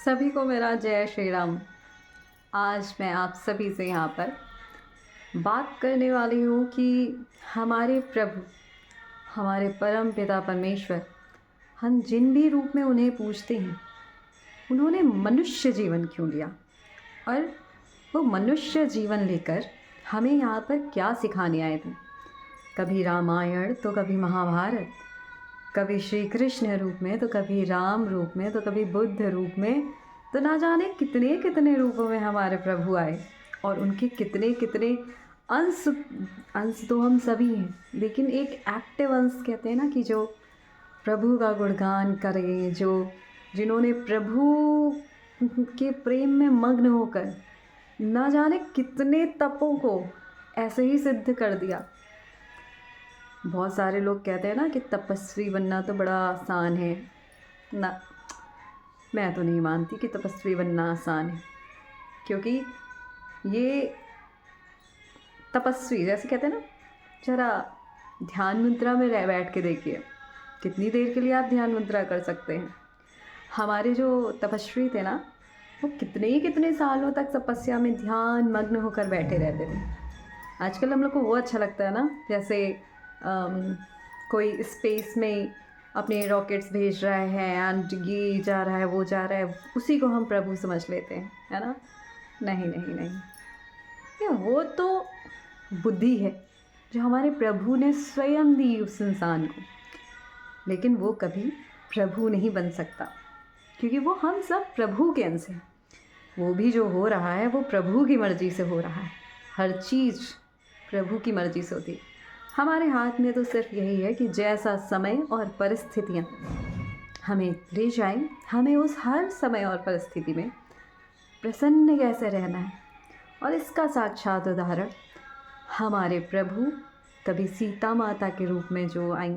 सभी को मेरा जय श्री राम। आज मैं आप सभी से यहाँ पर बात करने वाली हूँ कि हमारे प्रभु, हमारे परम पिता परमेश्वर, हम जिन भी रूप में उन्हें पूजते हैं, उन्होंने मनुष्य जीवन क्यों लिया और वो मनुष्य जीवन लेकर हमें यहाँ पर क्या सिखाने आए थे। कभी रामायण तो कभी महाभारत, कभी श्री कृष्ण रूप में तो कभी राम रूप में तो कभी बुद्ध रूप में, तो ना जाने कितने कितने रूपों में हमारे प्रभु आए और उनके कितने कितने अंश अंश तो हम सभी हैं, लेकिन एक एक्टिव अंश कहते हैं ना कि जो प्रभु का गुणगान करें, जिन्होंने प्रभु के प्रेम में मग्न होकर ना जाने कितने तपों को ऐसे ही सिद्ध कर दिया। बहुत सारे लोग कहते हैं ना कि तपस्वी बनना तो बड़ा आसान है ना। मैं तो नहीं मानती कि तपस्वी बनना आसान है, क्योंकि ये तपस्वी जैसे कहते हैं ना, जरा ध्यान मुद्रा में रह बैठ के देखिए कितनी देर के लिए आप ध्यान मुद्रा कर सकते हैं। हमारे जो तपस्वी थे ना, वो कितने सालों तक तपस्या में ध्यान मग्न होकर बैठे रहते थे। आजकल हम लोग को वो अच्छा लगता है ना, जैसे कोई स्पेस में अपने रॉकेट्स भेज रहा है एंड ये जा रहा है वो जा रहा है, उसी को हम प्रभु समझ लेते हैं, है ना। नहीं नहीं नहीं, ये वो तो बुद्धि है जो हमारे प्रभु ने स्वयं दी उस इंसान को, लेकिन वो कभी प्रभु नहीं बन सकता, क्योंकि वो हम सब प्रभु के अंश हैं। वो भी जो हो रहा है वो प्रभु की मर्ज़ी से हो रहा है। हर चीज़ प्रभु की मर्ज़ी से होती है। हमारे हाथ में तो सिर्फ यही है कि जैसा समय और परिस्थितियाँ हमें ले जाएं, हमें उस हर समय और परिस्थिति में प्रसन्न कैसे रहना है। और इसका साक्षात उदाहरण हमारे प्रभु कभी सीता माता के रूप में जो आई,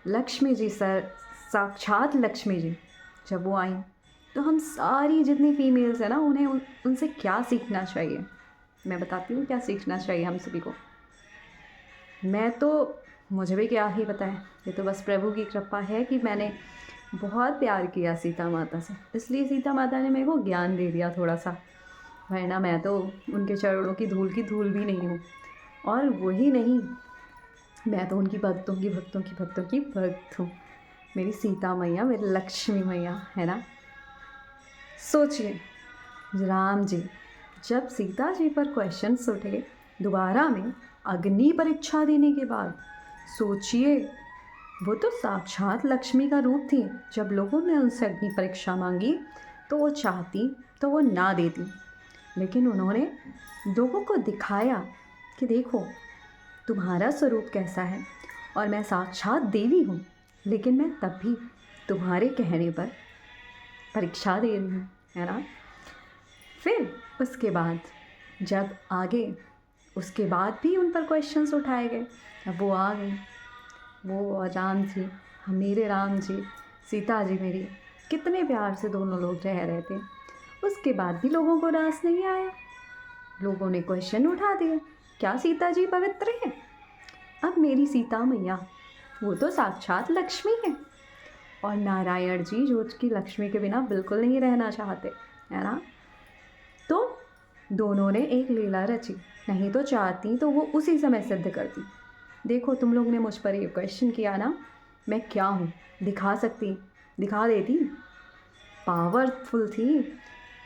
लक्ष्मी जी, साक्षात लक्ष्मी जी जब वो आई, तो हम सारी जितनी फीमेल्स हैं ना, उन्हें उनसे क्या सीखना चाहिए। मैं बताती हूँ क्या सीखना चाहिए हम सभी को। मुझे भी क्या ही पता है, ये तो बस प्रभु की कृपा है कि मैंने बहुत प्यार किया सीता माता से, इसलिए सीता माता ने मेरे को ज्ञान दे दिया थोड़ा सा, वरना मैं तो उनके चरणों की धूल भी नहीं हूँ। और वही नहीं, मैं तो उनकी भक्तों की भक्त हूँ। मेरी सीता मैया, मेरी लक्ष्मी मैया, है ना। सोचिए, राम जी जब सीता जी पर क्वेश्चंस उठे दोबारा में अग्नि परीक्षा देने के बाद, सोचिए, वो तो साक्षात लक्ष्मी का रूप थी। जब लोगों ने उनसे अग्नि परीक्षा मांगी तो वो चाहती तो वो ना देती, लेकिन उन्होंने लोगों को दिखाया कि देखो तुम्हारा स्वरूप कैसा है, और मैं साक्षात देवी हूँ, लेकिन मैं तब भी तुम्हारे कहने पर परीक्षा दे रही हूँ, है ना। फिर उसके बाद जब आगे, उसके बाद भी उन पर क्वेश्चंस उठाए गए। अब वो आ गई, वो और राम जी, मेरे राम जी, सीता जी मेरी, कितने प्यार से दोनों लोग रह रहे थे। उसके बाद भी लोगों को रास नहीं आया, लोगों ने क्वेश्चन उठा दिए, क्या सीता जी पवित्र हैं? अब मेरी सीता मैया वो तो साक्षात लक्ष्मी है, और नारायण जी जो कि लक्ष्मी के बिना बिल्कुल नहीं रहना चाहते, है ना। तो दोनों ने एक लीला रची, नहीं तो चाहती तो वो उसी समय सिद्ध करती। देखो तुम लोग ने मुझ पर ये क्वेश्चन किया ना, मैं क्या हूँ, दिखा सकती, दिखा देती, पावरफुल थी,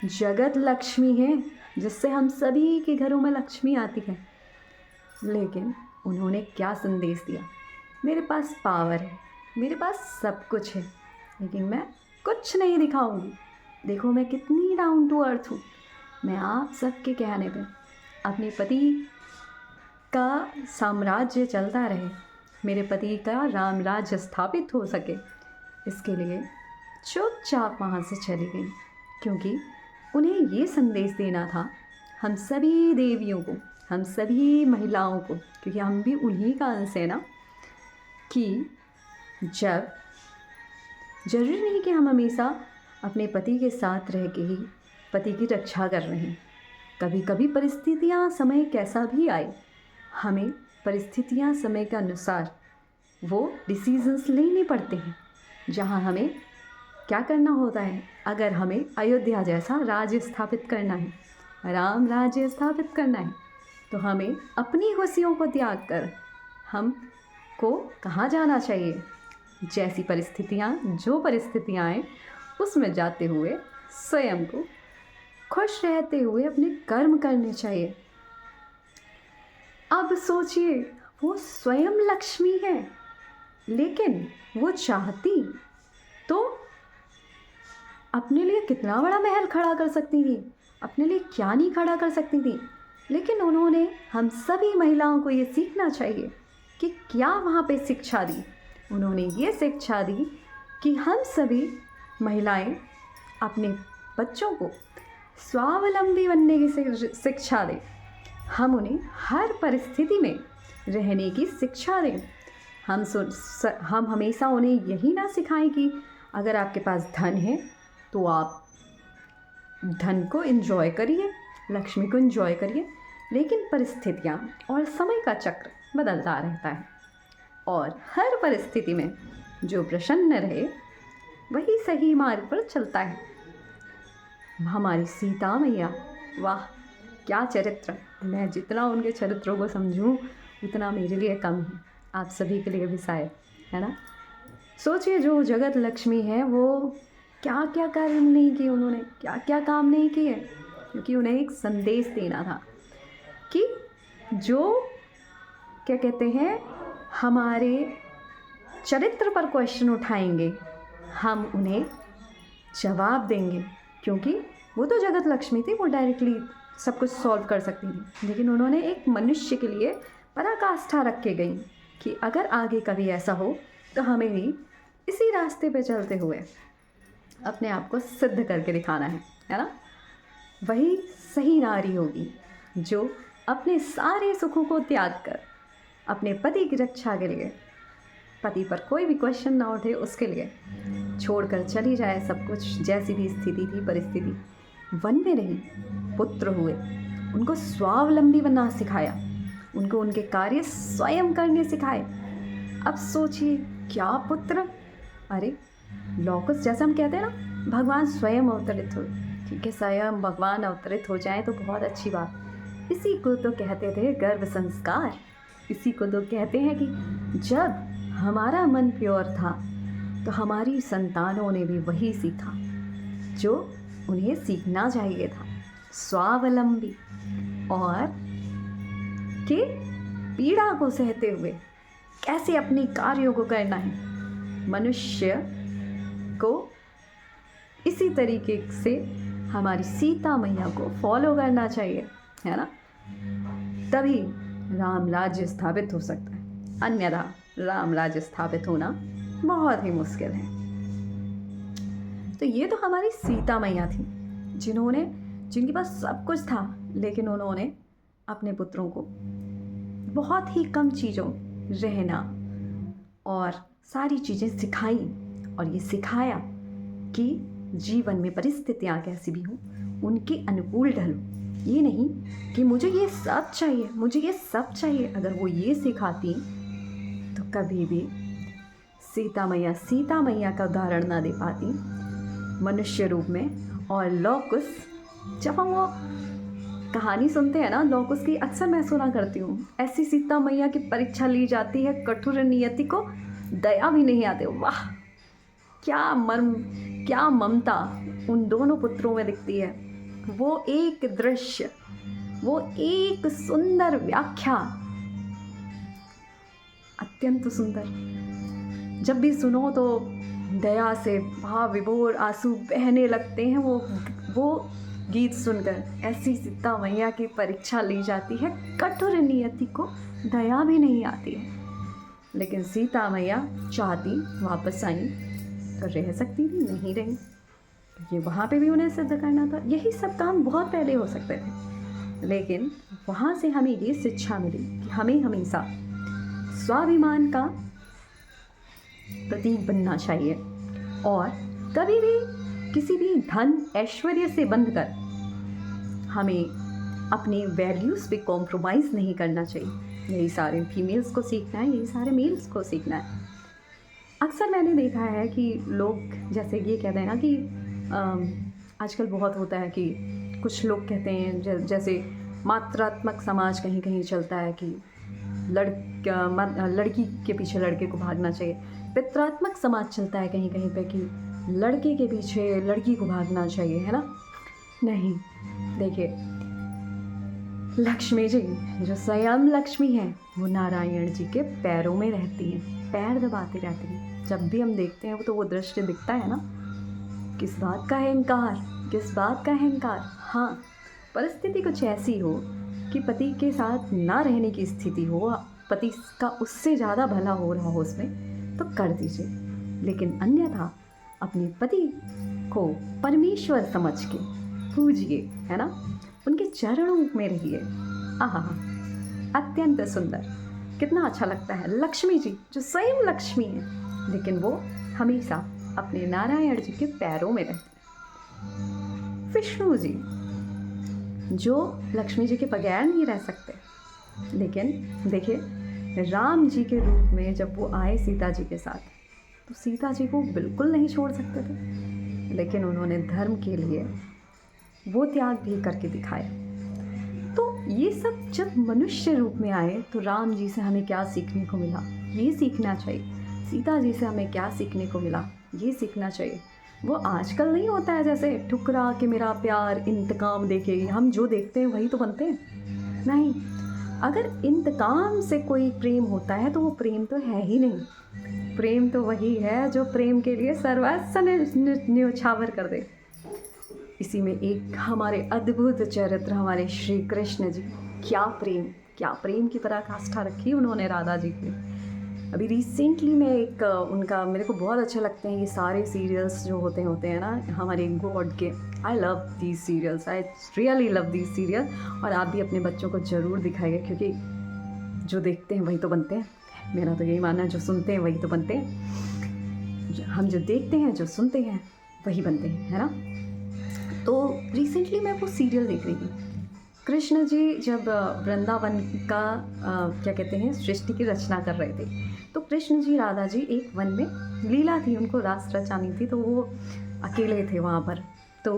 जगत लक्ष्मी है, जिससे हम सभी के घरों में लक्ष्मी आती है। लेकिन उन्होंने क्या संदेश दिया, मेरे पास पावर है, मेरे पास सब कुछ है, लेकिन मैं कुछ नहीं दिखाऊंगी। देखो मैं कितनी डाउन टू अर्थ हूँ। मैं आप सबके कहने पे अपने पति का साम्राज्य चलता रहे, मेरे पति का राम राज्य स्थापित हो सके, इसके लिए चुपचाप वहाँ से चली गई, क्योंकि उन्हें ये संदेश देना था हम सभी देवियों को, हम सभी महिलाओं को, क्योंकि हम भी उन्हीं का अंश है ना, कि जब जरूरी नहीं कि हम हमेशा अपने पति के साथ रह के ही पति की रक्षा कर रहे हैं। कभी कभी परिस्थितियाँ, समय कैसा भी आए, हमें परिस्थितियाँ समय के अनुसार वो डिसीजंस लेने पड़ते हैं, जहाँ हमें क्या करना होता है? अगर हमें अयोध्या जैसा राज्य स्थापित करना है, राम राज्य स्थापित करना है, तो हमें अपनी खुशियों को त्याग कर हमको कहाँ जाना चाहिए? जैसी परिस्थितियाँ, जो परिस्थितियाँ आए उसमें जाते हुए स्वयं को खुश रहते हुए अपने कर्म करने चाहिए। अब सोचिए, वो स्वयं लक्ष्मी है, लेकिन वो चाहती तो अपने लिए कितना बड़ा महल खड़ा कर सकती थी, अपने लिए क्या नहीं खड़ा कर सकती थी। लेकिन उन्होंने हम सभी महिलाओं को ये सीखना चाहिए कि क्या वहाँ पे शिक्षा दी। उन्होंने ये शिक्षा दी कि हम सभी महिलाएं अपने बच्चों को स्वावलंबी बनने की शिक्षा दें। हम उन्हें हर परिस्थिति में रहने की शिक्षा दें। हम हमेशा उन्हें यही ना सिखाएं कि अगर आपके पास धन है तो आप धन को एंजॉय करिए, लक्ष्मी को एंजॉय करिए, लेकिन परिस्थितियाँ और समय का चक्र बदलता रहता है और हर परिस्थिति में जो प्रसन्न रहे वही सही मार्ग पर चलता है। हमारी सीता मैया, वाह क्या चरित्र! मैं जितना उनके चरित्रों को समझूं उतना मेरे लिए कम है, आप सभी के लिए भी शायद, है ना। सोचिए, जो जगत लक्ष्मी है वो क्या क्या कार्य नहीं किए, उन्होंने क्या क्या काम नहीं किए, क्योंकि उन्हें एक संदेश देना था कि जो क्या कहते हैं हमारे चरित्र पर क्वेश्चन उठाएंगे हम उन्हें जवाब देंगे, क्योंकि वो तो जगत लक्ष्मी थी, वो डायरेक्टली सब कुछ सॉल्व कर सकती थी। लेकिन उन्होंने एक मनुष्य के लिए पराकाष्ठा रख के गई कि अगर आगे कभी ऐसा हो तो हमें भी इसी रास्ते पे चलते हुए अपने आप को सिद्ध करके दिखाना है ना। वही सही नारी होगी जो अपने सारे सुखों को त्याग कर अपने पति की रक्षा के लिए, पति पर कोई भी क्वेश्चन ना उठे उसके लिए छोड़कर चली जाए सब कुछ, जैसी भी स्थिति थी परिस्थिति। वन में रही, पुत्र हुए, उनको स्वावलंबी बनना सिखाया, उनको उनके कार्य स्वयं करने सिखाए। अब सोचिए क्या पुत्र, अरे लौकुस जैसा हम कहते हैं ना, भगवान स्वयं अवतरित हो, ठीक है, स्वयं भगवान अवतरित हो जाए तो बहुत अच्छी बात। इसी को तो कहते थे गर्भ संस्कार, इसी को तो कहते हैं कि जब हमारा मन प्योर था तो हमारी संतानों ने भी वही सीखा जो उन्हें सीखना चाहिए था, स्वावलंबी, और कि पीड़ा को सहते हुए कैसे अपने कार्यों को करना है। मनुष्य को इसी तरीके से हमारी सीता मैया को फॉलो करना चाहिए, है ना, तभी राम राज्य स्थापित हो सकता है, अन्यथा राम राज्य स्थापित होना बहुत ही मुश्किल है। तो ये तो हमारी सीता मैया थी जिनके पास सब कुछ था, लेकिन उन्होंने अपने पुत्रों को बहुत ही कम चीज़ों रहना और सारी चीज़ें सिखाई, और ये सिखाया कि जीवन में परिस्थितियाँ कैसी भी हों उनके अनुकूल ढलो। ये नहीं कि मुझे ये सब चाहिए, मुझे ये सब चाहिए। अगर वो ये सिखाती तो कभी भी सीता मैया का उदाहरण ना दे पाती मनुष्य रूप में। और लौकुस, जब हम वो कहानी सुनते हैं ना लौकुस की, अक्सर मैं सुना करती हूँ, ऐसी सीता मैया की परीक्षा ली जाती है, कठोर नियति को दया भी नहीं आते। वाह, क्या मर्म, क्या ममता उन दोनों पुत्रों में दिखती है। वो एक दृश्य, वो एक सुंदर व्याख्या, अत्यंत सुंदर। जब भी सुनो तो दया से भाव विभोर आंसू बहने लगते हैं वो गीत सुनकर। ऐसी सीता मैया की परीक्षा ली जाती है, कठोर नियति को दया भी नहीं आती है। लेकिन सीता मैया चाहती वापस आई तो रह सकती थी, नहीं रही, क्योंकि वहाँ पे भी उन्हें सिद्ध करना था। यही सब काम बहुत पहले हो सकते थे, लेकिन वहाँ से हमें ये शिक्षा मिली कि हमें हमेशा स्वाभिमान का प्रतीक बनना चाहिए और कभी भी किसी भी धन ऐश्वर्य से बंधकर हमें अपने वैल्यूज़ पे कॉम्प्रोमाइज़ नहीं करना चाहिए। यही सारे फीमेल्स को सीखना है, यही सारे मेल्स को सीखना है। अक्सर मैंने देखा है कि लोग जैसे ये कहते हैं ना कि आजकल बहुत होता है कि कुछ लोग कहते हैं जैसे मात्रात्मक समाज कहीं कहीं चलता है कि लड़की के पीछे लड़के को भागना चाहिए। पितरात्मक समाज चलता है कहीं कहीं पे कि लड़के के पीछे लड़की को भागना चाहिए, है ना। नहीं, देखिए, लक्ष्मी जी जो स्वयं लक्ष्मी है वो नारायण जी के पैरों में रहती हैं, पैर दबाती रहती हैं। जब भी हम देखते हैं तो वो दृश्य दिखता है ना। किस बात का अहंकार, किस बात का अहंकार। हाँ, परिस्थिति कुछ ऐसी हो कि पति के साथ ना रहने की स्थिति हो, पति का उससे ज़्यादा भला हो रहा हो उसमें, तो कर दीजिए। लेकिन अन्यथा अपने पति को परमेश्वर समझ के पूजिए, है ना, उनके चरणों में रहिए। आहा, अत्यंत सुंदर, कितना अच्छा लगता है। लक्ष्मी जी जो स्वयं लक्ष्मी है, लेकिन वो हमेशा अपने नारायण जी के पैरों में रहते हैं। विष्णु जी जो लक्ष्मी जी के बगैर नहीं रह सकते, लेकिन देखिए राम जी के रूप में जब वो आए सीता जी के साथ, तो सीता जी को बिल्कुल नहीं छोड़ सकते थे, लेकिन उन्होंने धर्म के लिए वो त्याग भी करके दिखाया। तो ये सब जब मनुष्य रूप में आए तो राम जी से हमें क्या सीखने को मिला, ये सीखना चाहिए। सीता जी से हमें क्या सीखने को मिला, ये सीखना चाहिए। वो आजकल नहीं होता है जैसे ठुकरा के मेरा प्यार इंतकाम देखेगी, हम जो देखते हैं वही तो बनते हैं। नहीं, अगर इंतकाम से कोई प्रेम होता है तो वो प्रेम तो है ही नहीं। प्रेम तो वही है जो प्रेम के लिए सर्वस्व न्योछावर कर दे। इसी में एक हमारे अद्भुत चरित्र हमारे श्री कृष्ण जी, क्या प्रेम की पराकाष्ठा रखी उन्होंने राधा जी की। अभी रिसेंटली मैं एक उनका, मेरे को बहुत अच्छे लगते हैं ये सारे सीरियल्स जो होते हैं ना हमारे गॉड के। I love these serials, I really love these serial. और आप भी अपने बच्चों को ज़रूर दिखाइए, क्योंकि जो देखते हैं वही तो बनते हैं। मेरा तो यही मानना है, जो सुनते हैं वही तो बनते हैं। हम जो देखते हैं, जो सुनते हैं वही बनते हैं, है ना। तो रिसेंटली मैं वो सीरियल देख रही थी। कृष्ण जी जब वृंदावन का क्या कहते हैं सृष्टि की रचना कर रहे थे, तो कृष्ण जी राधा जी एक वन में लीला थी, उनको रास रचानी थी, तो वो अकेले थे वहाँ पर। तो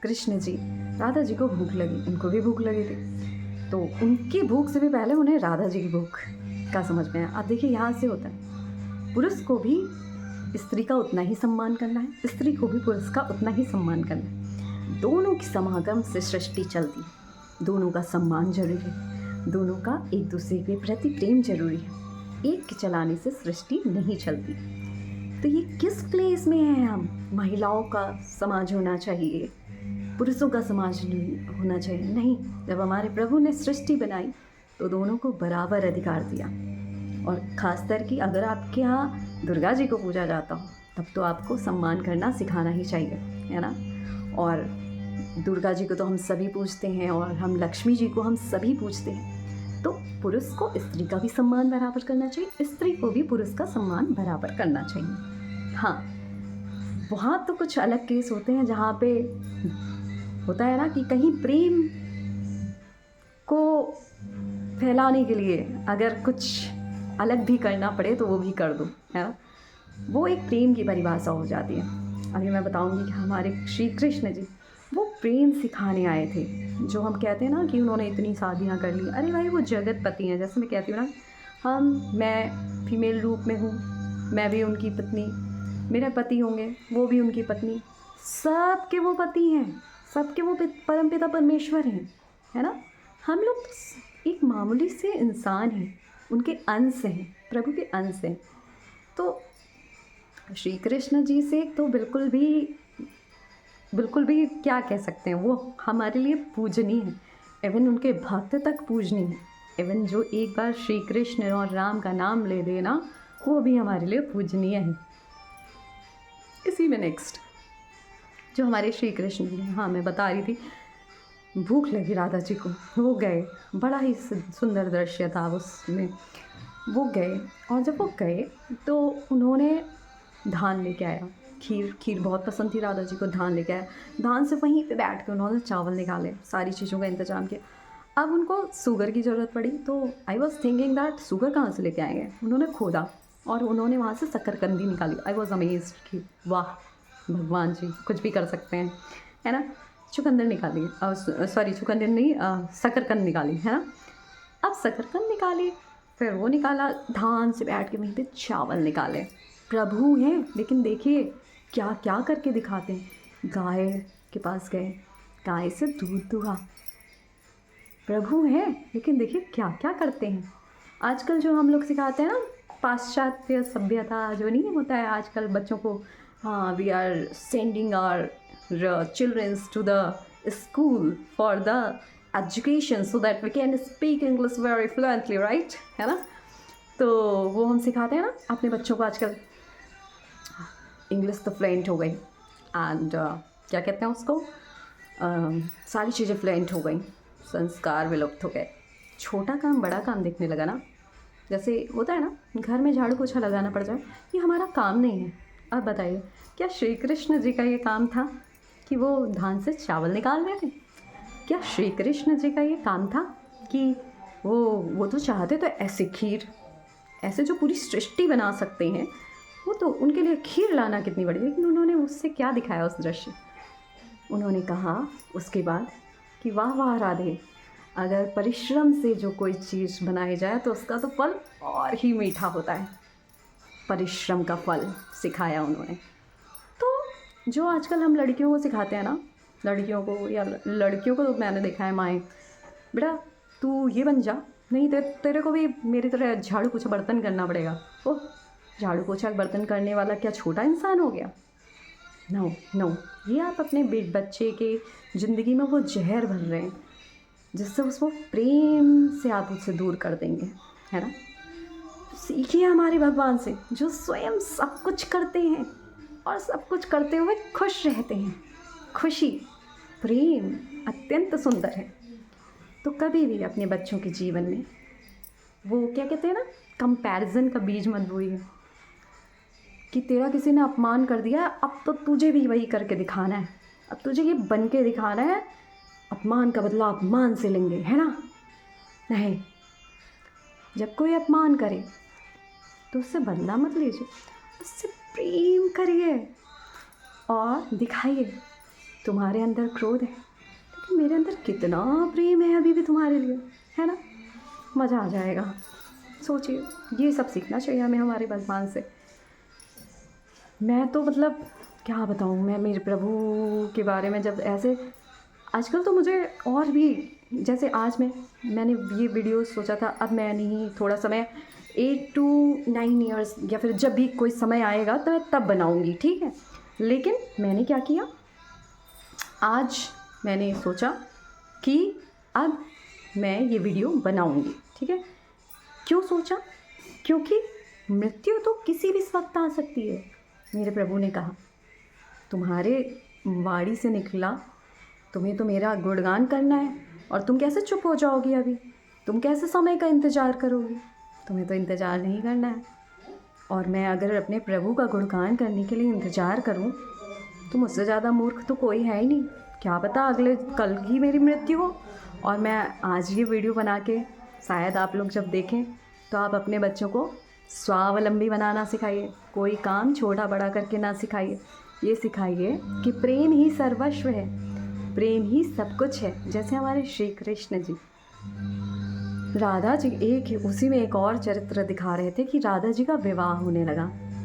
कृष्ण जी, राधा जी को भूख लगी, उनको भी भूख लगी थी, तो उनकी भूख से भी पहले उन्हें राधा जी की भूख का समझ में आया। अब देखिए यहाँ से होता है, पुरुष को भी स्त्री का उतना ही सम्मान करना है, स्त्री को भी पुरुष का उतना ही सम्मान करना है। दोनों की समागम से सृष्टि चलती है, दोनों का सम्मान जरूरी है, दोनों का एक दूसरे के प्रति प्रेम जरूरी है। एक के चलाने से सृष्टि नहीं चलती। तो ये किस प्लेस में है हम? महिलाओं का समाज होना चाहिए, पुरुषों का समाज होना चाहिए? नहीं, जब हमारे प्रभु ने सृष्टि बनाई तो दोनों को बराबर अधिकार दिया। और ख़ासकर कि अगर आपके यहाँ दुर्गा जी को पूजा जाता हो, तब तो आपको सम्मान करना सिखाना ही चाहिए, है ना। और दुर्गा जी को तो हम सभी पूजते हैं, और हम लक्ष्मी जी को हम सभी पूजते हैं। तो पुरुष को स्त्री का भी सम्मान बराबर करना चाहिए, स्त्री को भी पुरुष का सम्मान बराबर करना चाहिए। हाँ, वहाँ तो कुछ अलग केस होते हैं जहाँ पे होता है ना कि कहीं प्रेम को फैलाने के लिए अगर कुछ अलग भी करना पड़े तो वो भी कर दो, है ना। वो एक प्रेम की परिभाषा हो जाती है। अभी मैं बताऊंगी कि हमारे श्री कृष्ण जी वो प्रेम सिखाने आए थे। जो हम कहते हैं ना कि उन्होंने इतनी शादियाँ कर ली, अरे भाई वो जगत पति हैं। जैसे मैं कहती हूँ ना, मैं फीमेल रूप में हूँ, मैं भी उनकी पत्नी, मेरे पति होंगे वो भी उनकी पत्नी, सबके वो पति हैं, सबके वो परमपिता परमेश्वर हैं, है ना। हम लोग एक मामूली से इंसान हैं, उनके अंश हैं, प्रभु के अंश हैं। तो श्री कृष्ण जी से तो बिल्कुल भी क्या कह सकते हैं, वो हमारे लिए पूजनीय है। इवन उनके भक्त तक पूजनीय है। इवन जो एक बार श्री कृष्ण और राम का नाम ले दे ना, वो भी हमारे लिए पूजनीय है। इसी में नेक्स्ट जो हमारे श्री कृष्ण जी, हाँ मैं बता रही थी, भूख लगी राधा जी को, वो गए, बड़ा ही सुंदर दृश्य था उसमें। वो गए, और जब वो गए तो उन्होंने धान लेके आया, खीर बहुत पसंद थी राधा जी को, धान लेके आया। धान से वहीं पे बैठ के उन्होंने चावल निकाले, सारी चीज़ों का इंतजाम किया। अब उनको शुगर की ज़रूरत पड़ी, तो I was thinking that sugar कहाँ से लेके आएंगे। उन्होंने खोदा, और उन्होंने वहाँ से शकरकंदी निकाली। आई वॉज अमेज्ड कि वाह भगवान जी कुछ भी कर सकते हैं, है ना। चुकंदर निकाली, सॉरी चुकंदर नहीं, शकरकंद निकाली, है ना। अब शकरकंद निकाली, फिर वो निकाला, ध्यान से बैठ के वहीं पे चावल निकाले। प्रभु हैं लेकिन देखिए क्या क्या करके दिखाते हैं। गाय के पास गए, गाय से दूध दुहा। प्रभु हैं लेकिन देखिए क्या क्या करते हैं। आजकल जो हम लोग सिखाते हैं ना, पाश्चात्य सभ्यता जो नहीं होता है आजकल बच्चों को, हाँ we are sending our childrens to the school for the education so that we can speak English very fluently, right, है ना। तो वो हम सिखाते हैं ना अपने बच्चों को आजकल। इंग्लिश तो फ्लुएंट हो गई एंड क्या कहते हैं उसको, सारी चीज़ें फ्लुएंट हो गई, संस्कार विलुप्त हो गए। छोटा काम बड़ा काम दिखने लगा ना। जैसे होता है ना घर में झाड़ू पोछा लगाना पड़ जाए, ये हमारा काम नहीं है। अब बताइए क्या श्री कृष्ण जी का ये काम था कि वो धान से चावल निकाल रहे थे? क्या श्री कृष्ण जी का ये काम था कि वो तो चाहते तो ऐसे खीर, ऐसे जो पूरी सृष्टि बना सकते हैं, वो तो उनके लिए खीर लाना कितनी बड़ी। लेकिन उन्होंने उससे क्या दिखाया उस दृश्य, उन्होंने कहा उसके बाद कि वाह वाह राधे, अगर परिश्रम से जो कोई चीज़ बनाई जाए तो उसका तो फल और ही मीठा होता है। परिश्रम का फल सिखाया उन्होंने। तो जो आजकल हम लड़कियों को सिखाते हैं ना, लड़कियों को या लड़कियों को तो मैंने देखा है, माएँ बेटा तू ये बन जा, नहीं तेरे को भी मेरी तरह झाड़ू पोछा बर्तन करना पड़ेगा। ओह, झाड़ू पोछा बर्तन करने वाला क्या छोटा इंसान हो गया? नो नो, ये आप अपने बच्चे के ज़िंदगी में वो जहर भर रहे हैं जिससे उसको प्रेम से आप उससे दूर कर देंगे, है ना। सीखिए हमारे भगवान से जो स्वयं सब कुछ करते हैं और सब कुछ करते हुए खुश रहते हैं। खुशी, प्रेम अत्यंत सुंदर है। तो कभी भी अपने बच्चों के जीवन में वो क्या कहते हैं ना, कंपैरिजन का बीज मत बोइए कि तेरा किसी ने अपमान कर दिया, अब तो तुझे भी वही करके दिखाना है, अब तुझे ये बन के दिखाना है, अपमान का बदला अपमान से लेंगे, है ना। नहीं, जब कोई अपमान करे तो उससे बदला मत लीजिए, उससे प्रेम करिए और दिखाइए तुम्हारे अंदर क्रोध है लेकिन मेरे अंदर कितना प्रेम है अभी भी तुम्हारे लिए, है ना। मज़ा आ जाएगा। सोचिए, ये सब सीखना चाहिए हमें हमारे भगवान से। मैं तो मतलब क्या बताऊँ, मैं मेरे प्रभु के बारे में जब ऐसे आजकल तो मुझे और भी, जैसे आज मैंने ये वीडियो सोचा था, अब मैं नहीं, थोड़ा समय 8 to 9 ईयर्स या फिर जब भी कोई समय आएगा तो मैं तब बनाऊँगी, ठीक है। लेकिन मैंने क्या किया, आज मैंने सोचा कि अब मैं ये वीडियो बनाऊँगी, ठीक है। क्यों सोचा? क्योंकि मृत्यु तो किसी भी वक्त आ सकती है। मेरे प्रभु ने कहा तुम्हारे वाणी से निकला, तुम्हें तो मेरा गुणगान करना है और तुम कैसे चुप हो जाओगी अभी, तुम कैसे समय का इंतज़ार करोगी, तुम्हें तो इंतज़ार नहीं करना है। और मैं अगर अपने प्रभु का गुणगान करने के लिए इंतज़ार करूं तो मुझसे ज़्यादा मूर्ख तो कोई है ही नहीं। क्या पता अगले कल ही मेरी मृत्यु हो। और मैं आज ये वीडियो बना के शायद आप लोग जब देखें तो आप अपने बच्चों को स्वावलंबी बनाना सिखाइए, कोई काम छोटा बड़ा करके ना सिखाइए। ये सिखाइए कि प्रेम ही सर्वस्व है, प्रेम ही सब कुछ है। जैसे हमारे श्री कृष्ण जी, राधा जी, उसी में एक और चरित्र दिखा रहे थे कि राधा जी का विवाह होने लगा,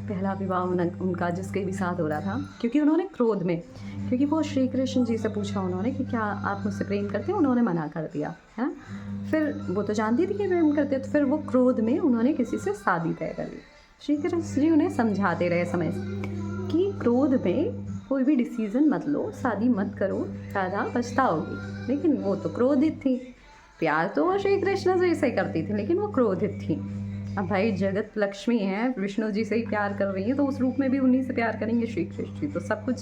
पहला विवाह उनका जिसके भी साथ हो रहा था, क्योंकि उन्होंने क्रोध में, क्योंकि वो श्री कृष्ण जी से पूछा उन्होंने कि क्या आप मुझसे प्रेम करते हैं, उन्होंने मना कर दिया, है ना। फिर वो तो जानती थी कि प्रेम करते, तो फिर वो क्रोध में उन्होंने किसी से शादी तय कर ली। श्री कृष्ण जी उन्हें समझाते रहे समय से कि क्रोध में कोई भी डिसीज़न मत लो, शादी मत करो, ज़्यादा पछताओगी। लेकिन वो तो क्रोधित थी, प्यार तो वो श्री कृष्ण जी से करती थी लेकिन वो क्रोधित थी। अब भाई जगत लक्ष्मी है, विष्णु जी से ही प्यार कर रही है तो उस रूप में भी उन्हीं से प्यार करेंगे श्री कृष्ण जी, तो सब कुछ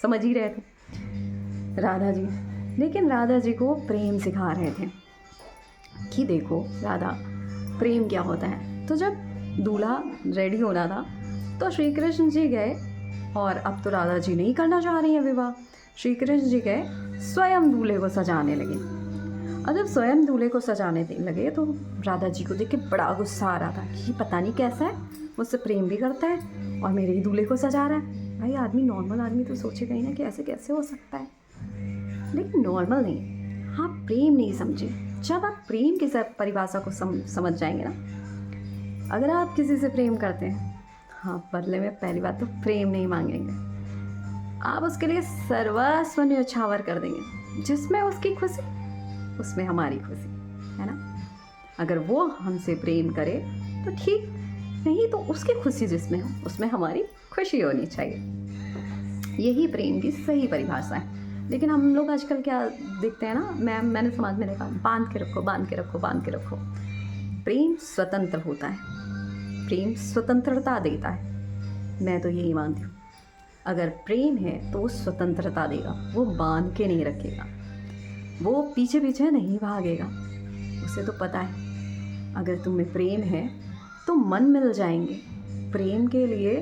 समझ ही रहे थे राधा जी। लेकिन राधा जी को प्रेम सिखा रहे थे कि देखो राधा, प्रेम क्या होता है। तो जब दूल्हा रेडी होना था तो श्री कृष्ण जी गए, और अब तो राधा जी नहीं करना चाह रही हैं विवाह। श्री कृष्ण जी गए, स्वयं दूल्हे को सजाने लगे। और जब स्वयं दूल्हे को सजाने लगे तो राधा जी को देख के बड़ा गुस्सा आ रहा था कि ये पता नहीं कैसा है, मुझसे प्रेम भी करता है और मेरे ही दूल्हे को सजा रहा है। भाई आदमी, नॉर्मल आदमी तो सोचेगा ही ना कि ऐसे कैसे हो सकता है, लेकिन नॉर्मल नहीं, हाँ प्रेम नहीं समझे। जब आप प्रेम की परिभाषा को समझ जाएंगे ना, अगर आप किसी से प्रेम करते हैं, हाँ बदले में पहली बात तो प्रेम नहीं मांगेंगे, आप उसके लिए सर्वस्व न्यौछावर कर देंगे। जिसमें उसकी खुशी उसमें हमारी खुशी, है ना। अगर वो हमसे प्रेम करे तो ठीक, नहीं तो उसकी खुशी जिसमें हो उसमें हमारी खुशी होनी चाहिए। यही प्रेम की सही परिभाषा है। लेकिन हम लोग आजकल क्या देखते हैं ना, मैंने समाज में देखा, बांध के रखो, बांध के रखो, बांध के रखो। प्रेम स्वतंत्र होता है, प्रेम स्वतंत्रता देता है। मैं तो यही मानती हूँ, अगर प्रेम है तो वो स्वतंत्रता देगा, वो बांध के नहीं रखेगा, वो पीछे पीछे नहीं भागेगा। उसे तो पता है अगर तुम में प्रेम है तो मन मिल जाएंगे। प्रेम के लिए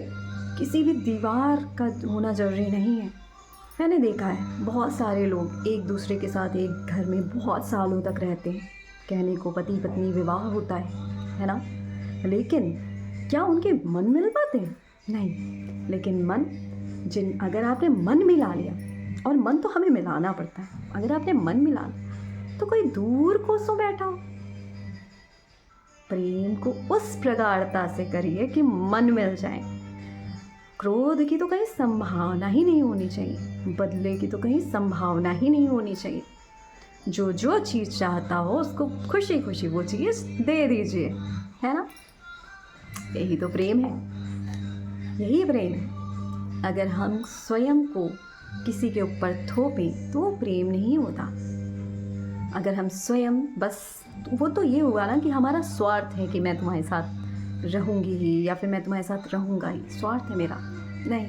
किसी भी दीवार का होना ज़रूरी नहीं है। मैंने देखा है बहुत सारे लोग एक दूसरे के साथ एक घर में बहुत सालों तक रहते हैं, कहने को पति पत्नी विवाह होता है ना, लेकिन क्या उनके मन मिल पाते हैं? नहीं। लेकिन मन, अगर आपने मन मिला लिया, और मन तो हमें मिलाना पड़ता है, अगर आपने मन मिलाना तो कोई दूर कोसों बैठा हो। प्रेम को उस प्रगाढ़ता से करिए कि मन मिल जाए। क्रोध की तो कहीं संभावना ही नहीं होनी चाहिए, बदले की तो कहीं संभावना ही नहीं होनी चाहिए। जो जो चीज़ चाहता हो उसको खुशी खुशी वो चीज़ दे दीजिए, है ना। यही तो प्रेम है, यही प्रेम है। अगर हम स्वयं को किसी के ऊपर थोपें तो वो प्रेम नहीं होता। अगर हम स्वयं बस, वो तो ये हुआ ना कि हमारा स्वार्थ है कि मैं तुम्हारे साथ रहूँगी ही या फिर मैं तुम्हारे साथ रहूँगा ही, स्वार्थ है मेरा। नहीं,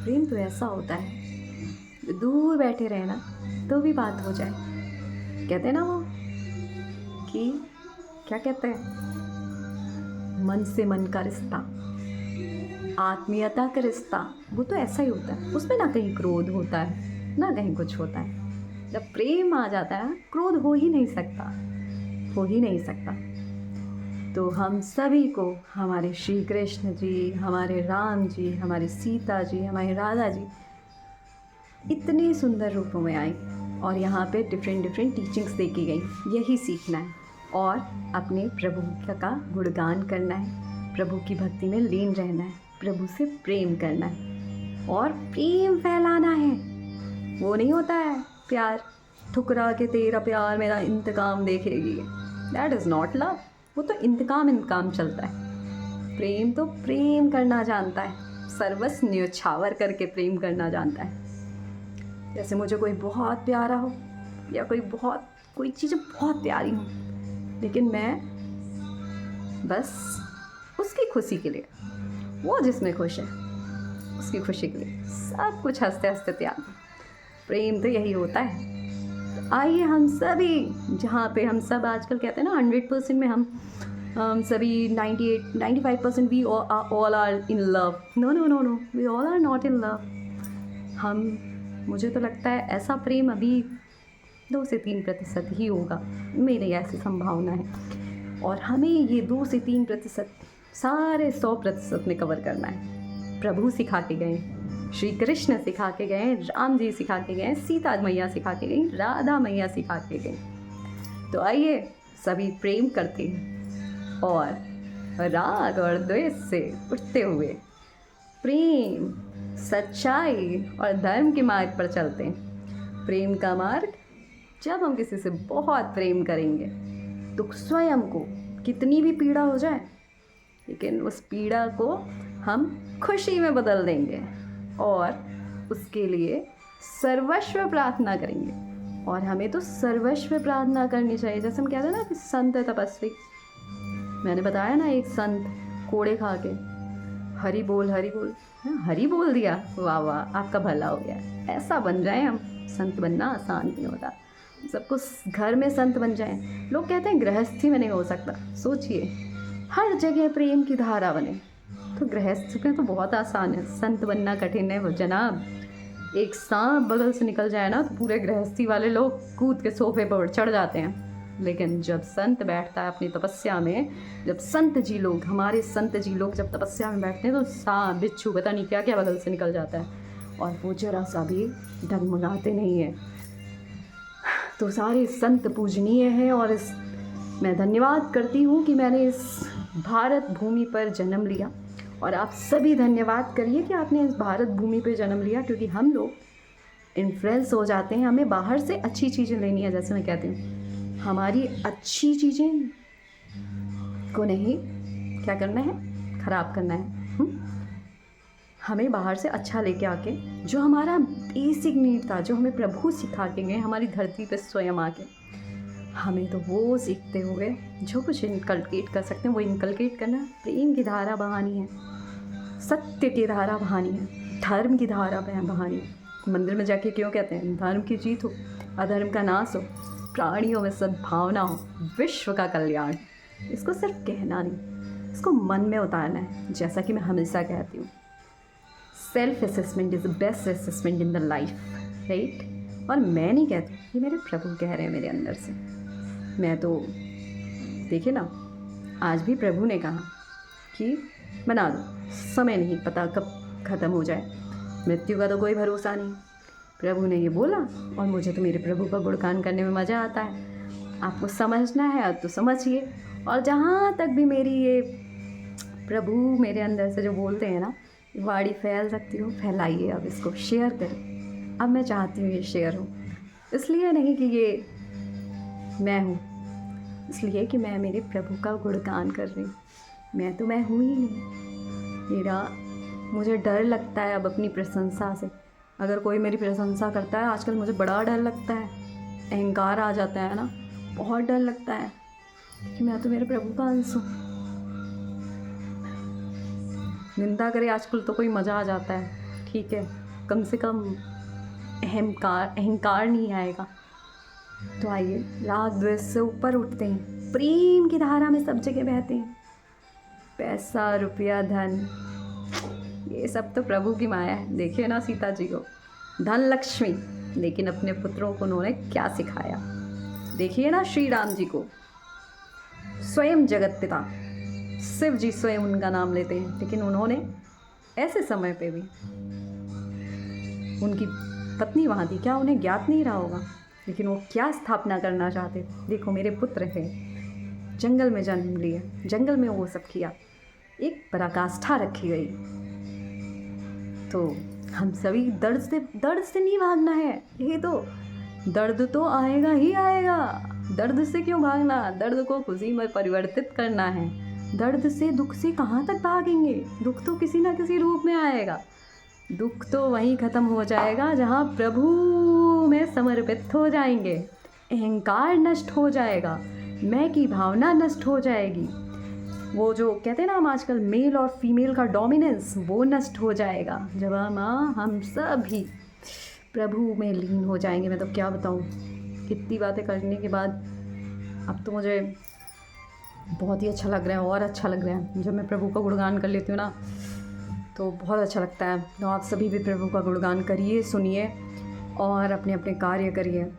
प्रेम तो ऐसा होता है दूर बैठे रहना तो भी बात हो जाए। कहते हैं ना वो कि क्या कहते हैं, मन से मन का रिश्ता, आत्मीयता का रिश्ता, वो तो ऐसा ही होता है। उसमें ना कहीं क्रोध होता है ना कहीं कुछ होता है। जब प्रेम आ जाता है क्रोध हो ही नहीं सकता, हो ही नहीं सकता। तो हम सभी को हमारे श्री कृष्ण जी, हमारे राम जी, हमारी सीता जी, हमारी राधा जी इतने सुंदर रूपों में आई और यहाँ पे डिफरेंट टीचिंग्स देखी गई। यही सीखना है और अपने प्रभु का गुणगान करना है, प्रभु की भक्ति में लीन रहना है, प्रभु से प्रेम करना है और प्रेम फैलाना है। वो नहीं होता है प्यार ठुकरा के तेरा प्यार मेरा इंतकाम देखेगी, दैट इज़ नॉट लव। वो तो इंतकाम चलता है। प्रेम तो प्रेम करना जानता है, सर्वस्व न्यौछावर करके प्रेम करना जानता है। जैसे मुझे कोई बहुत प्यारा हो या कोई चीज़ बहुत प्यारी हो, लेकिन मैं बस उसकी खुशी के लिए, वो जिसमें खुश है उसकी खुशी के लिए सब कुछ हंसते हंसते त्याग। प्रेम तो यही होता है। आइए हम सभी, जहाँ पे हम सब आजकल कहते हैं ना 100% में हम सभी 98-95% we all are in love. No, we all are not in love. मुझे तो लगता है ऐसा प्रेम अभी 2 से 3% ही होगा, मेरी ऐसी संभावना है। और हमें ये 2 से 3% सारे 100% में कवर करना है। प्रभु सिखा के गए, श्री कृष्ण सिखा के गए, राम जी सिखा के गए, सीता मैया सिखा के गई, राधा मैया सिखा के गई। तो आइए सभी प्रेम करते हैं और राग और द्वेष से उठते हुए प्रेम, सच्चाई और धर्म के मार्ग पर चलते हैं। प्रेम का मार्ग, जब हम किसी से बहुत प्रेम करेंगे तो स्वयं को कितनी भी पीड़ा हो जाए, लेकिन उस पीड़ा को हम खुशी में बदल देंगे और उसके लिए सर्वस्व प्रार्थना करेंगे। और हमें तो सर्वस्व प्रार्थना करनी चाहिए। जैसे हम कहते हैं ना कि संत तपस्वी, मैंने बताया ना एक संत कोड़े खा के हरि बोल हरि बोल दिया, वाह वाह आपका भला हो गया। ऐसा बन जाए हम। संत बनना आसान नहीं होता, सबको घर में संत बन जाए। लोग कहते हैं गृहस्थी में नहीं हो सकता, सोचिए हर जगह प्रेम की धारा बने तो गृहस्थ में तो बहुत आसान है, संत बनना कठिन है वो जनाब। एक सांप बगल से निकल जाए ना तो पूरे गृहस्थी वाले लोग कूद के सोफे पर चढ़ जाते हैं। लेकिन जब संत बैठता है अपनी तपस्या में, जब संत जी लोग, हमारे संत जी लोग जब तपस्या में बैठते हैं तो सांप बिच्छू पता नहीं क्या क्या बगल से निकल जाता है और वो जरा सा भी डगमगाते नहीं है। तो सारे संत पूजनीय हैं और मैं धन्यवाद करती हूँ कि मैंने इस भारत भूमि पर जन्म लिया। और आप सभी धन्यवाद करिए कि आपने इस भारत भूमि पर जन्म लिया, क्योंकि हम लोग इन्फ्लुएंस हो जाते हैं। हमें बाहर से अच्छी चीज़ें लेनी है, जैसे मैं कहती हूँ हमारी अच्छी चीज़ें को नहीं क्या करना है, ख़राब करना है। हमें बाहर से अच्छा लेके आके जो हमारा बेसिक नीड था, जो हमें प्रभु सिखा के गए हमारी धरती पे स्वयं आके, हमें तो वो सीखते हुए जो कुछ इनकलकेट कर सकते हैं वो इनकलकेट करना। प्रेम की धारा बहानी है, सत्य की धारा बहानी है, धर्म की धारा बहानी है। मंदिर में जाके क्यों कहते हैं धर्म की जीत हो, अधर्म का नाश हो, प्राणियों में सद्भावना हो, विश्व का कल्याण। इसको सिर्फ कहना नहीं, इसको मन में उतारना है। जैसा कि मैं हमेशा कहती हूँ, self assessment is the best assessment in the life, right. और मैं नहीं कहती, ये मेरे प्रभु कह रहे हैं मेरे अंदर से। मैं तो देखिए ना, आज भी प्रभु ने कहा कि बना दो, समय नहीं पता कब ख़त्म हो जाए, मृत्यु का तो कोई भरोसा नहीं। प्रभु ने ये बोला और मुझे तो मेरे प्रभु का गुणगान करने में मज़ा आता है। आपको समझना है तो समझिए, और जहाँ तक भी मेरी ये प्रभु मेरे अंदर से जो बोलते हैं ना, वाणी फैल सकती हो, फैलाइए। अब इसको शेयर करें। अब मैं चाहती हूँ ये शेयर हो, इसलिए नहीं कि ये मैं हूँ, इसलिए कि मैं मेरे प्रभु का गुणगान कर रही हूँ। मैं हूँ ही नहीं। मुझे डर लगता है अब अपनी प्रशंसा से। अगर कोई मेरी प्रशंसा करता है, आजकल मुझे बड़ा डर लगता है, अहंकार आ जाता है ना, बहुत डर लगता है कि मैं तो मेरे प्रभु का अंश हूँ। निंदा करे आजकल तो कोई मज़ा आ जाता है, ठीक है, कम से कम अहंकार नहीं आएगा। तो आइए, राग द्वेष से ऊपर उठते हैं, प्रेम की धारा में सब जगह बहते हैं। पैसा, रुपया, धन, ये सब तो प्रभु की माया है। देखिए ना सीता जी को, धन लक्ष्मी, लेकिन अपने पुत्रों को उन्होंने क्या सिखाया। देखिए ना श्री राम जी को, स्वयं जगत पिता शिव जी स्वयं उनका नाम लेते हैं, लेकिन उन्होंने ऐसे समय पे भी, उनकी पत्नी वहाँ थी, क्या उन्हें ज्ञात नहीं रहा होगा, लेकिन वो क्या स्थापना करना चाहते थे। देखो मेरे पुत्र थे, जंगल में जन्म लिए, जंगल में वो सब किया, एक पराकाष्ठा रखी गई। तो हम सभी दर्द से नहीं भागना है। यही तो, दर्द तो आएगा ही आएगा, दर्द से क्यों भागना, दर्द को खुशी में परिवर्तित करना है। दर्द से, दुख से कहाँ तक भागेंगे, दुख तो किसी ना किसी रूप में आएगा। दुख तो वहीं ख़त्म हो जाएगा जहाँ प्रभु में समर्पित हो जाएंगे। अहंकार नष्ट हो जाएगा, मैं की भावना नष्ट हो जाएगी। वो जो कहते हैं ना हम आजकल, मेल और फीमेल का डोमिनेंस, वो नष्ट हो जाएगा जब हम सभी प्रभु में लीन हो जाएंगे। मैं तो क्या बताऊँ, कितनी बातें करने के बाद अब तो मुझे बहुत ही अच्छा लग रहा है, और अच्छा लग रहा है। जब मैं प्रभु का गुणगान कर लेती हूँ ना तो बहुत अच्छा लगता है। तो आप सभी भी प्रभु का गुणगान करिए, सुनिए और अपने अपने कार्य करिए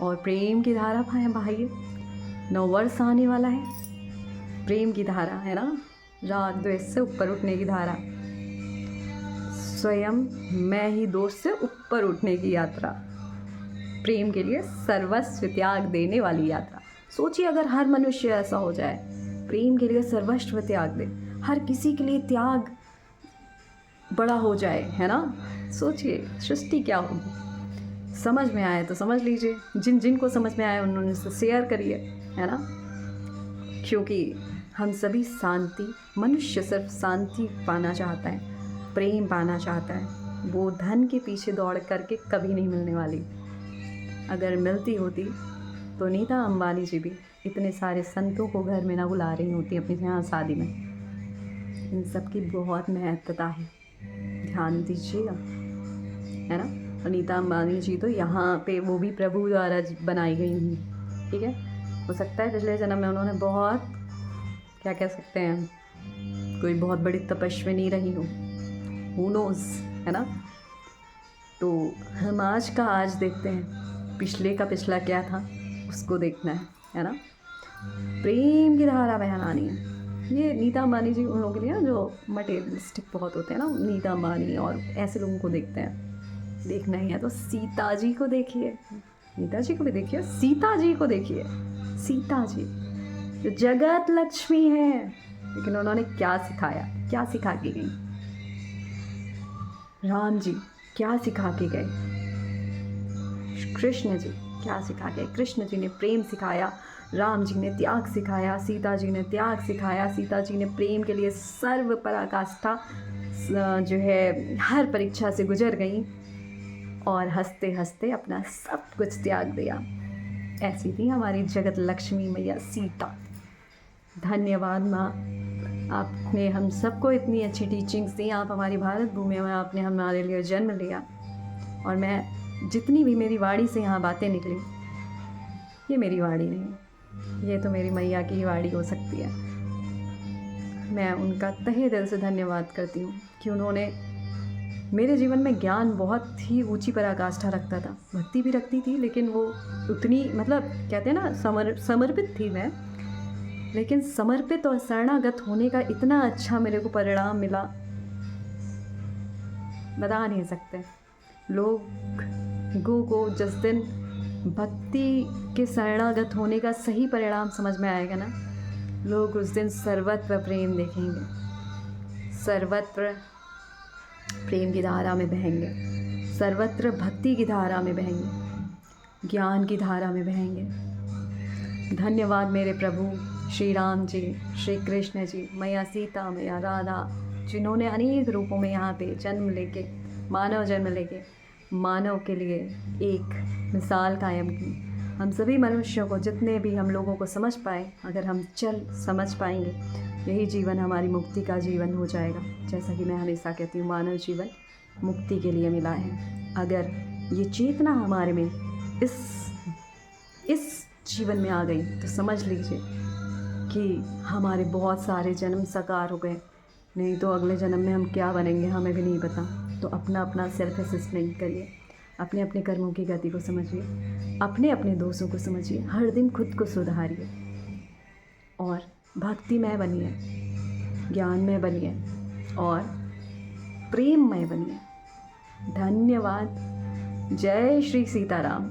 और प्रेम की धारा बहाइए। नववर्ष आने वाला है, प्रेम की धारा है ना, राग द्वेष से ऊपर उठने की धारा, स्वयं मैं ही दोष से ऊपर उठने की यात्रा, प्रेम के लिए सर्वस्व त्याग देने वाली यात्रा। सोचिए अगर हर मनुष्य ऐसा हो जाए, प्रेम के लिए सर्वस्व त्याग दे, हर किसी के लिए त्याग बड़ा हो जाए, है ना। सोचिए सृष्टि क्या होगी। समझ में आए तो समझ लीजिए, जिनको समझ में आए उन्होंने से शेयर करिए, है ना। क्योंकि हम सभी शांति, मनुष्य सिर्फ शांति पाना चाहता है, प्रेम पाना चाहता है। वो धन के पीछे दौड़ करके कभी नहीं मिलने वाली। अगर मिलती होती तो नीता अंबानी जी भी इतने सारे संतों को घर में ना बुला रही होती अपनी यहाँ शादी में। इन सब की बहुत महत्वता है, ध्यान दीजिएगा, है ना। और नीता अंबानी जी तो यहाँ पे वो भी प्रभु द्वारा बनाई गई हुई, ठीक है। हो सकता है पिछले जन्म में उन्होंने बहुत, क्या कह सकते हैं, कोई बहुत बड़ी तपस्विनी रही हो, हू नोज़, है ना। तो हम आज का आज देखते हैं, पिछले का पिछला क्या था उसको देखना है ना। प्रेम की धारा बहलानी है। ये नीता अंबानी जी उन लोगों के लिए ना जो मटेरियलिस्टिक बहुत होते हैं ना, नीता अंबानी और ऐसे लोगों को देखते हैं। देखना ही है तो सीता जी को देखिए, नीता जी को भी देखिए, सीता जी को देखिए। सीता जी जो जगत लक्ष्मी है, लेकिन उन्होंने क्या सिखाया, क्या सिखा के गई। राम जी क्या सिखा के गए, कृष्ण जी क्या सिखा गए। कृष्ण जी ने प्रेम सिखाया, राम जी ने त्याग सिखाया, सीता जी ने त्याग सिखाया। सीता जी ने प्रेम के लिए सर्व पराकाष्ठा जो है हर परीक्षा से गुजर गई और हंसते हंसते अपना सब कुछ त्याग दिया। ऐसी थी हमारी जगत लक्ष्मी मैया सीता। धन्यवाद माँ, आपने हम सबको इतनी अच्छी टीचिंग्स दी। आप हमारी भारत भूमि में आपने हमारे लिए जन्म लिया, और मैं जितनी भी मेरी वाणी से यहाँ बातें निकली, ये मेरी वाणी नहीं, ये तो मेरी मैया की ही वाणी हो सकती है। मैं उनका तहे दिल से धन्यवाद करती हूँ कि उन्होंने मेरे जीवन में ज्ञान बहुत ही ऊंची पराकाष्ठा रखता था। भक्ति भी रखती थी, लेकिन वो उतनी, मतलब कहते हैं ना, समर्पित थी मैं, लेकिन समर्पित और शरणागत होने का इतना अच्छा मेरे को परिणाम मिला, बता नहीं सकते। लोगों को जिस दिन भक्ति के शरणागत होने का सही परिणाम समझ में आएगा ना, लोग उस दिन सर्वत्र प्रेम देखेंगे, सर्वत्र प्रेम की धारा में बहेंगे, सर्वत्र भक्ति की धारा में बहेंगे, ज्ञान की धारा में बहेंगे। धन्यवाद मेरे प्रभु श्री राम जी, श्री कृष्ण जी, मैया सीता, मैया राधा, जिन्होंने अनेक रूपों में यहाँ पे जन्म लेके, मानव जन्म लेके मानव के लिए एक मिसाल कायम की। हम सभी मनुष्यों को, जितने भी हम लोगों को समझ पाए, अगर हम समझ पाएंगे, यही जीवन हमारी मुक्ति का जीवन हो जाएगा। जैसा कि मैं हमेशा कहती हूँ, मानव जीवन मुक्ति के लिए मिला है। अगर ये चेतना हमारे में इस जीवन में आ गई तो समझ लीजिए कि हमारे बहुत सारे जन्म साकार हो गए। नहीं तो अगले जन्म में हम क्या बनेंगे हमें भी नहीं पता। तो अपना अपना सेल्फ असेसमेंट करिए, अपने अपने कर्मों की गति को समझिए, अपने अपने दोषों को समझिए, हर दिन खुद को सुधारिए और भक्तिमय बनिए, ज्ञानमय बनिए और प्रेममय बनिए। धन्यवाद। जय श्री सीताराम।